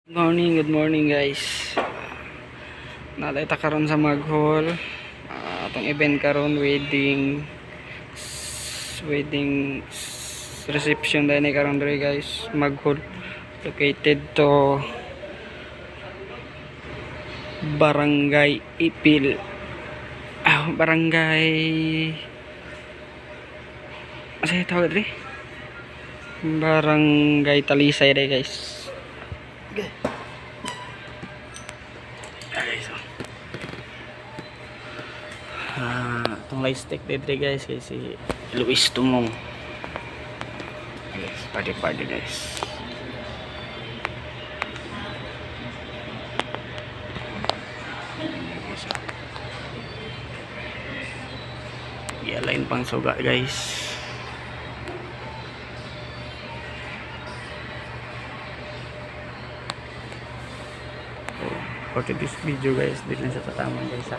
Good morning guys. Nalita karon sa Maghol. Atong event karon wedding reception dahil ni karon diri guys. Maghol located to Barangay Ipil. Barangay asa tawag diri? Barangay Talisay dai guys. Okay. Okay, so itong light stick dito guys kay si Luis Tumong. Yes, party guys. Lain pang suga guys. For this video guys, dito na sa tataman guys.